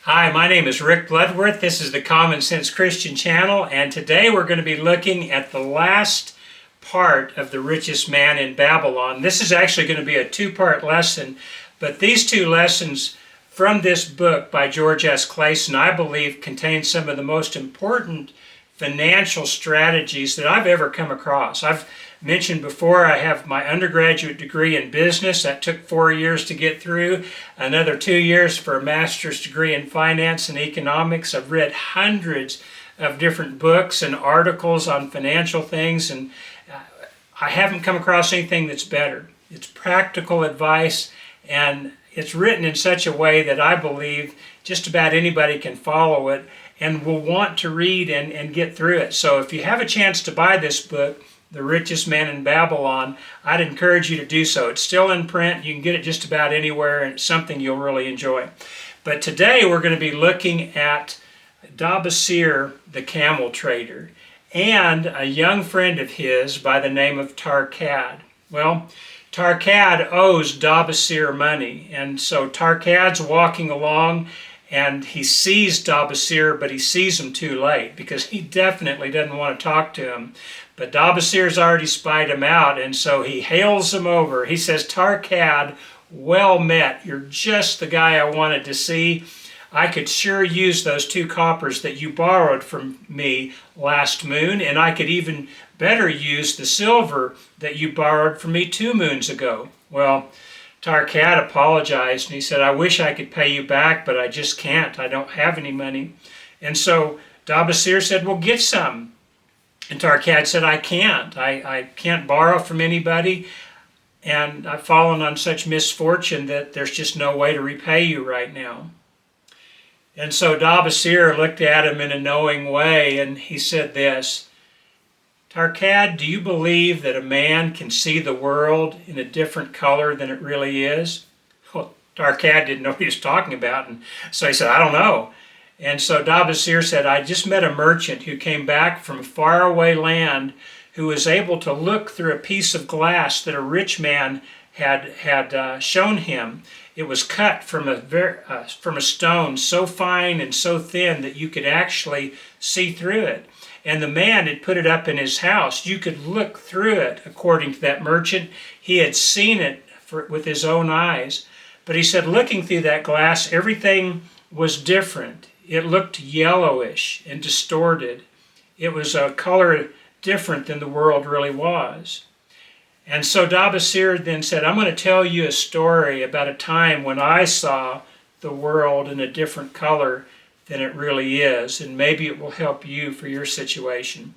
Hi, my name is Rick Bloodworth. This is the Common Sense Christian channel, and today we're going to be looking at the last part of The Richest Man in Babylon. This is actually going to be a two-part lesson, but these two lessons from this book by George S. Clason, I believe, contain some of the most important financial strategies that I've ever come across. I've mentioned before I have my undergraduate degree in business. That took 4 years to get through. Another 2 years for a master's degree in finance and economics. I've read hundreds of different books and articles on financial things, and I haven't come across anything that's better. It's practical advice, and it's written in such a way that I believe just about anybody can follow it and will want to read and get through it. So if you have a chance to buy this book, The Richest Man in Babylon, I'd encourage you to do so. It's still in print. You can get it just about anywhere, and it's something you'll really enjoy. But today we're going to be looking at Dabasir, the camel trader, and a young friend of his by the name of Tarkad. Well, Tarkad owes Dabasir money, and so Tarkad's walking along and he sees Dabasir, but he sees him too late because he definitely doesn't want to talk to him. But Dabasir's already spied him out, and so he hails him over. He says, "Tarkad, well met. You're just the guy I wanted to see. I could sure use those 2 coppers that you borrowed from me last moon, and I could even better use the silver that you borrowed from me 2 moons ago." Well, Tarkad apologized, and he said, "I wish I could pay you back, but I just can't. I don't have any money." And so Dabasir said, "Well, get some." And Tarkad said, "I can't. I can't borrow from anybody, and I've fallen on such misfortune that there's just no way to repay you right now." And so Dabasir looked at him in a knowing way, and he said this, "Tarkad, do you believe that a man can see the world in a different color than it really is?" Well, Tarkad didn't know what he was talking about, and so he said, "I don't know." And so Dabasir said, "I just met a merchant who came back from a faraway land who was able to look through a piece of glass that a rich man had shown him. It was cut from a stone so fine and so thin that you could actually see through it. And the man had put it up in his house. You could look through it, according to that merchant. He had seen it with his own eyes. But he said, looking through that glass, everything was different. It looked yellowish and distorted. It was a color different than the world really was." And so Dabasir then said, "I'm going to tell you a story about a time when I saw the world in a different color than it really is, and maybe it will help you for your situation."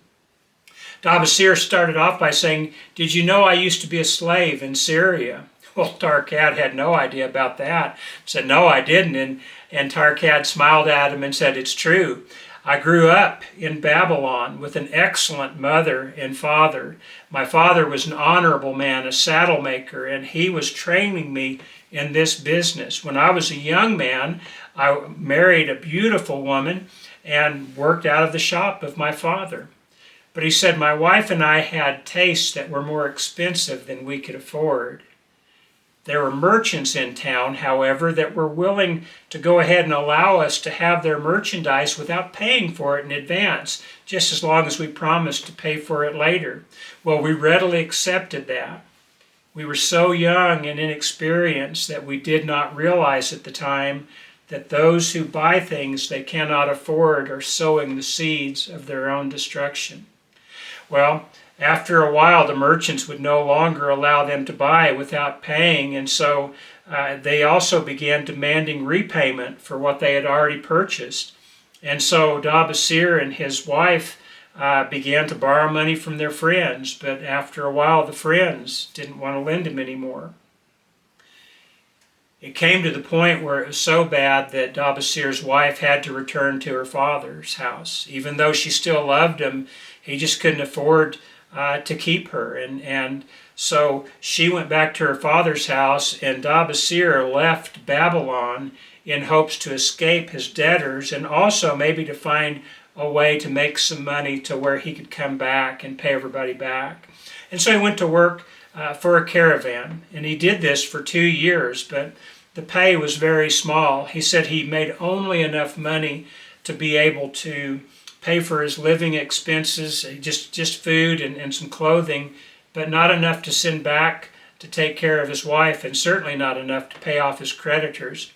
Dabasir started off by saying, "Did you know I used to be a slave in Syria?" Well, Tarkad had no idea about that. Said, "No, I didn't." And Tarkad smiled at him and said, "It's true. I grew up in Babylon with an excellent mother and father. My father was an honorable man, a saddle maker, and he was training me in this business. When I was a young man, I married a beautiful woman and worked out of the shop of my father. But," he said, "my wife and I had tastes that were more expensive than we could afford. There were merchants in town, however, that were willing to go ahead and allow us to have their merchandise without paying for it in advance, just as long as we promised to pay for it later. Well, we readily accepted that. We were so young and inexperienced that we did not realize at the time that those who buy things they cannot afford are sowing the seeds of their own destruction." Well, after a while, the merchants would no longer allow them to buy without paying, and so they also began demanding repayment for what they had already purchased. And so Dabasir and his wife began to borrow money from their friends, but after a while, the friends didn't want to lend him anymore. It came to the point where it was so bad that Dabasir's wife had to return to her father's house. Even though she still loved him, he just couldn't afford to keep her. And so she went back to her father's house, and Dabasir left Babylon in hopes to escape his debtors and also maybe to find a way to make some money to where he could come back and pay everybody back. And so he went to work for a caravan, and he did this for 2 years, but the pay was very small. He said he made only enough money to be able to pay for his living expenses, just food and some clothing, but not enough to send back to take care of his wife, and certainly not enough to pay off his creditors.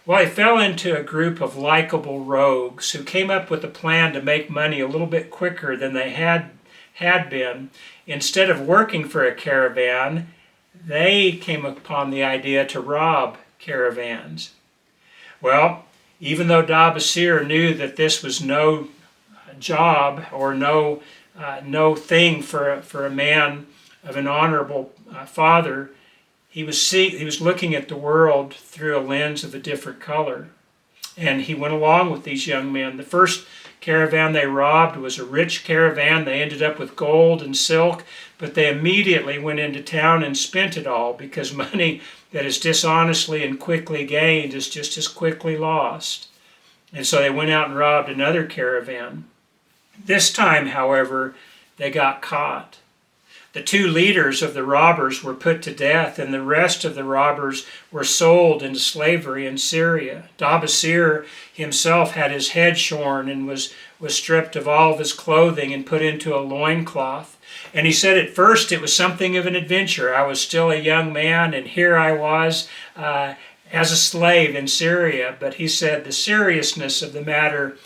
Well, he fell into a group of likable rogues who came up with a plan to make money a little bit quicker than they had been. Instead of working for a caravan, they came upon the idea to rob caravans. Well, even though Dabasir knew that this was no job or no thing for a man of an honorable father, he was looking at the world through a lens of a different color. And he went along with these young men. The first caravan they robbed was a rich caravan. They ended up with gold and silk, but they immediately went into town and spent it all, because money that is dishonestly and quickly gained is just as quickly lost. And so they went out and robbed another caravan. This time, however, they got caught. The two leaders of the robbers were put to death, and the rest of the robbers were sold into slavery in Syria. Dabasir himself had his head shorn and was stripped of all of his clothing and put into a loincloth. And he said at first it was something of an adventure. I was still a young man, and here I was as a slave in Syria. But he said the seriousness of the matter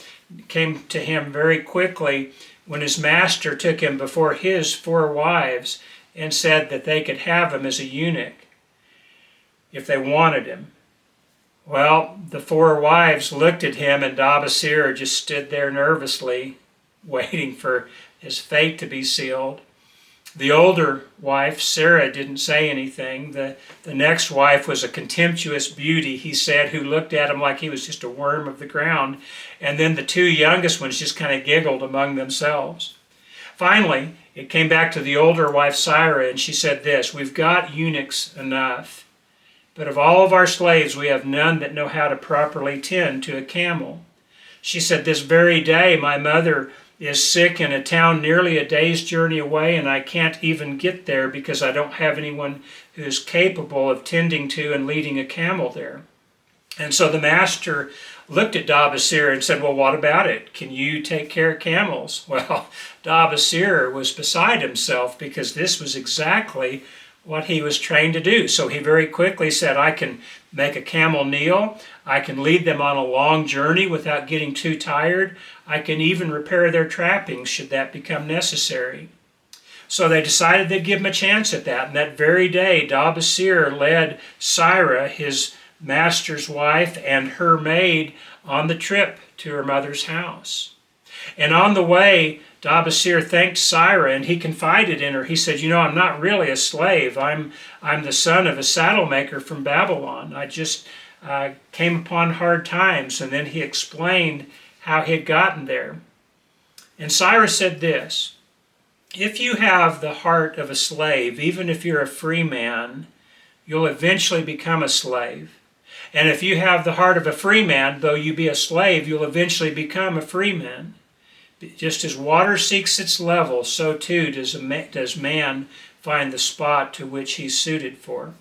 came to him very quickly when his master took him before his 4 wives and said that they could have him as a eunuch if they wanted him. Well, the 4 wives looked at him, and Dabasir just stood there nervously, waiting for his fate to be sealed. The older wife, Sarah, didn't say anything. The next wife was a contemptuous beauty, he said, who looked at him like he was just a worm of the ground. And then the 2 youngest ones just kind of giggled among themselves. Finally, it came back to the older wife, Syra, and she said this: "We've got eunuchs enough, but of all of our slaves we have none that know how to properly tend to a camel." She said, "This very day my mother is sick in a town nearly a day's journey away, and I can't even get there because I don't have anyone who is capable of tending to and leading a camel there." And so the master looked at Dabasir and said, "Well, what about it? Can you take care of camels?" Well, Dabasir was beside himself, because this was exactly what he was trained to do. So he very quickly said, "I can make a camel kneel. I can lead them on a long journey without getting too tired. I can even repair their trappings should that become necessary." So they decided they'd give him a chance at that. And that very day, Dabasir led Syra, his master's wife, and her maid on the trip to her mother's house. And on the way, Dabasir thanked Syra, and he confided in her. He said, "You know, I'm not really a slave. I'm the son of a saddle maker from Babylon. I just came upon hard times." And then he explained how he had gotten there. And Syra said this: "If you have the heart of a slave, even if you're a free man, you'll eventually become a slave. And if you have the heart of a free man, though you be a slave, you'll eventually become a free man. Just as water seeks its level, so too does man find the spot to which he's suited for."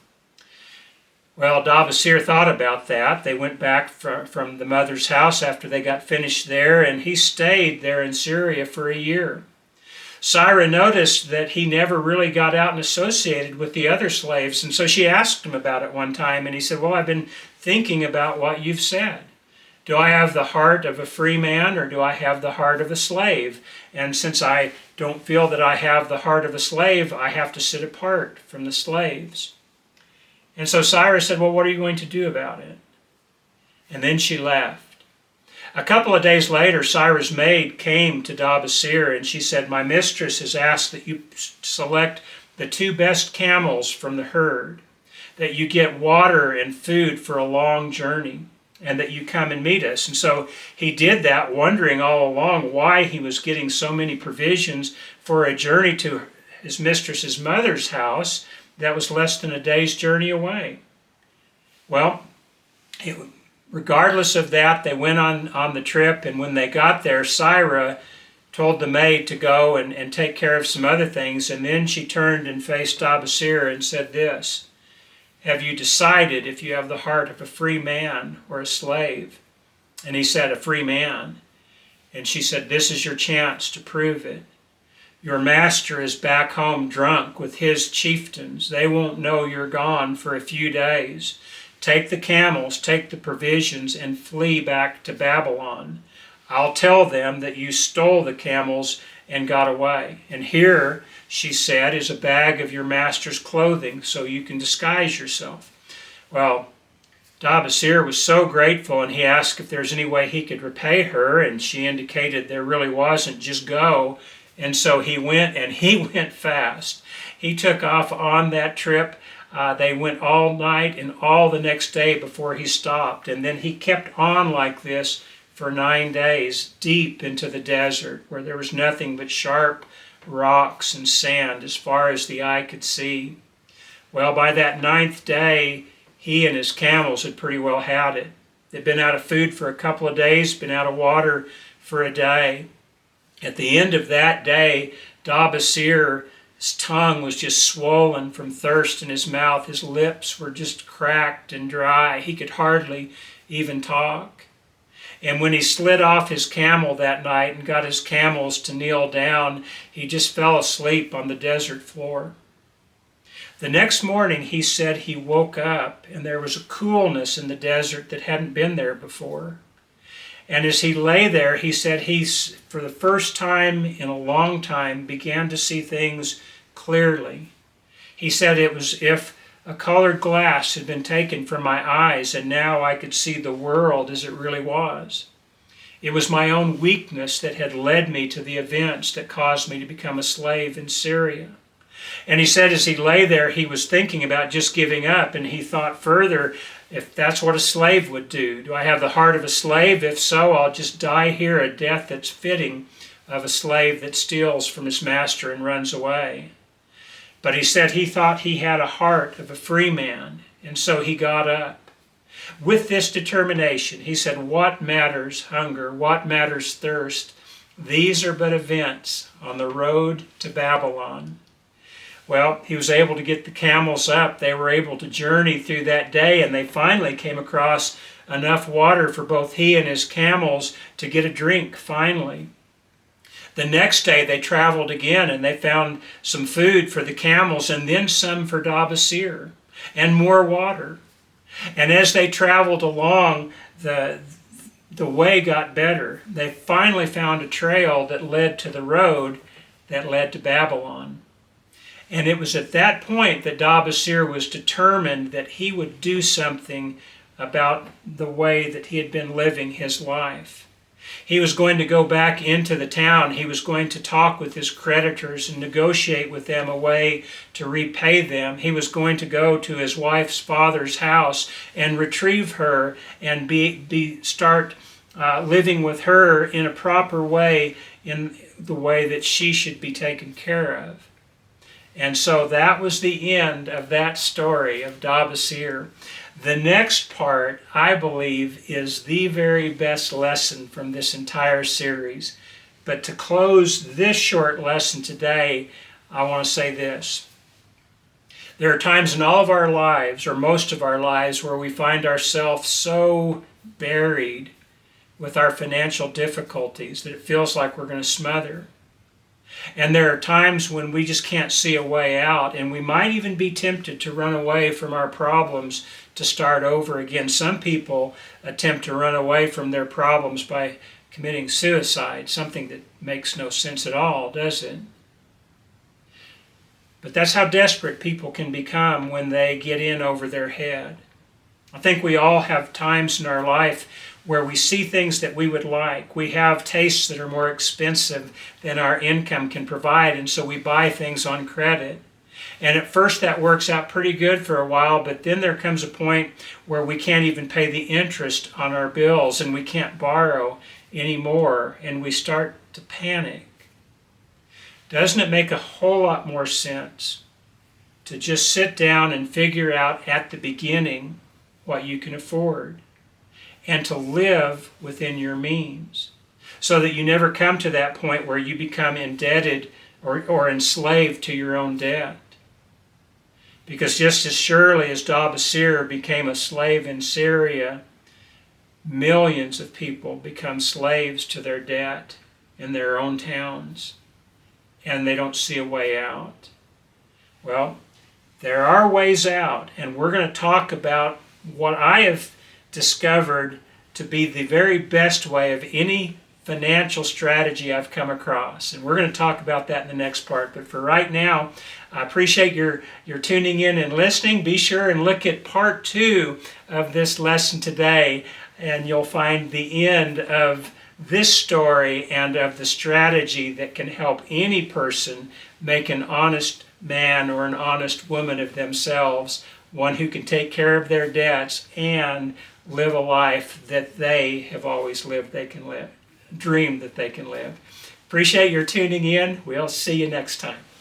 Well, Dabasir thought about that. They went back from the mother's house after they got finished there, and he stayed there in Syria for a year. Syra noticed that he never really got out and associated with the other slaves, and so she asked him about it one time, and he said, "Well, I've been thinking about what you've said. Do I have the heart of a free man, or do I have the heart of a slave? And since I don't feel that I have the heart of a slave, I have to sit apart from the slaves." And so Syra said, "Well, what are you going to do about it?" And then she left. A couple of days later, Syra's maid came to Dabasir, and she said, "My mistress has asked that you select the 2 best camels from the herd, that you get water and food for a long journey, and that you come and meet us." And so he did that, wondering all along why he was getting so many provisions for a journey to his mistress's mother's house that was less than a day's journey away. Well, regardless of that, they went on the trip, and when they got there, Syra told the maid to go and take care of some other things, and then she turned and faced Dabasir and said this: have you decided if you have the heart of a free man or a slave? And he said, a free man. And she said, this is your chance to prove it. Your master is back home drunk with his chieftains. They won't know you're gone for a few days. Take the camels, take the provisions, and flee back to Babylon. I'll tell them that you stole the camels and got away. And here, she said, is a bag of your master's clothing so you can disguise yourself. Well, Dabasir was so grateful, and he asked if there's any way he could repay her, and she indicated there really wasn't, just go. And so he went, and he went fast. He took off on that trip. They went all night and all the next day before he stopped. And then he kept on like this for 9 days, deep into the desert, where there was nothing but sharp rocks and sand as far as the eye could see. Well, by that 9th day, he and his camels had pretty well had it. They'd been out of food for a couple of days, been out of water for a day. At the end of that day, Dabasir's tongue was just swollen from thirst in his mouth. His lips were just cracked and dry. He could hardly even talk. And when he slid off his camel that night and got his camels to kneel down, he just fell asleep on the desert floor. The next morning, he said he woke up and there was a coolness in the desert that hadn't been there before. And as he lay there, he said he, for the first time in a long time, began to see things clearly. He said it was as if a colored glass had been taken from my eyes, and now I could see the world as it really was. It was my own weakness that had led me to the events that caused me to become a slave in Syria. And he said as he lay there, he was thinking about just giving up, and he thought further, if that's what a slave would do. Do I have the heart of a slave? If so, I'll just die here a death that's fitting of a slave that steals from his master and runs away. But he said he thought he had a heart of a free man, and so he got up. With this determination, he said, what matters hunger? What matters thirst? These are but events on the road to Babylon. Well, he was able to get the camels up. They were able to journey through that day, and they finally came across enough water for both he and his camels to get a drink, finally. The next day they traveled again, and they found some food for the camels and then some for Dabasir, and more water. And as they traveled along, the way got better. They finally found a trail that led to the road that led to Babylon. And it was at that point that Dabasir was determined that he would do something about the way that he had been living his life. He was going to go back into the town. He was going to talk with his creditors and negotiate with them a way to repay them. He was going to go to his wife's father's house and retrieve her and start living with her in a proper way, in the way that she should be taken care of. And so that was the end of that story of Dabasir. The next part, I believe, is the very best lesson from this entire series. But to close this short lesson today, I want to say this. There are times in all of our lives, or most of our lives, where we find ourselves so buried with our financial difficulties that it feels like we're going to smother. And there are times when we just can't see a way out, and we might even be tempted to run away from our problems to start over again. Some people attempt to run away from their problems by committing suicide, something that makes no sense at all, does it? But that's how desperate people can become when they get in over their head. I think we all have times in our life where we see things that we would like. We have tastes that are more expensive than our income can provide, and so we buy things on credit. And at first that works out pretty good for a while, but then there comes a point where we can't even pay the interest on our bills, and we can't borrow anymore, and we start to panic. Doesn't it make a whole lot more sense to just sit down and figure out at the beginning what you can afford, and to live within your means, so that you never come to that point where you become indebted or enslaved to your own debt? Because just as surely as Dabasir became a slave in Syria, millions of people become slaves to their debt in their own towns, and they don't see a way out. Well, there are ways out, and we're going to talk about what I have discovered to be the very best way of any financial strategy I've come across. And we're going to talk about that in the next part. But for right now, I appreciate your tuning in and listening. Be sure and look at part 2 of this lesson today, and you'll find the end of this story and of the strategy that can help any person make an honest man or an honest woman of themselves, one who can take care of their debts and live a life that they have always dreamed that they can live. Appreciate your tuning in. We'll see you next time.